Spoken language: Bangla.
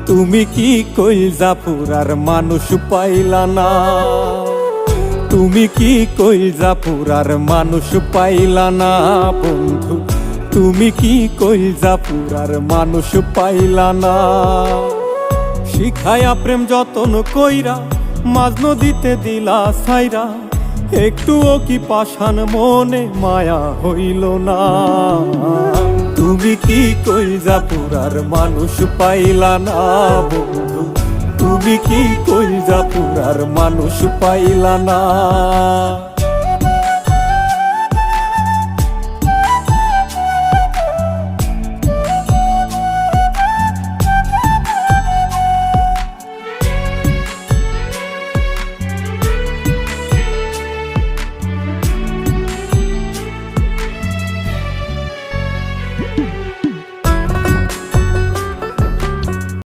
তুমি কি কইলজাপুরার মানুষ পাইলা না, তুমি কি কইলজাপুরার মানুষ পাইলা না বন্ধু, তুমি কি কইলজাপুরার মানুষ পাইলা না। শিখায়া প্রেম যতন কইরা মাঝ নদীতে দিলা ছাইরা, একটুও কি পাষাণ মনে মায়া হইল না। তুমি কি কইলজাপুরার মানুষ পাইলা না বন্ধু, তুমি কি কইলজাপুরার মানুষ পাইলা না।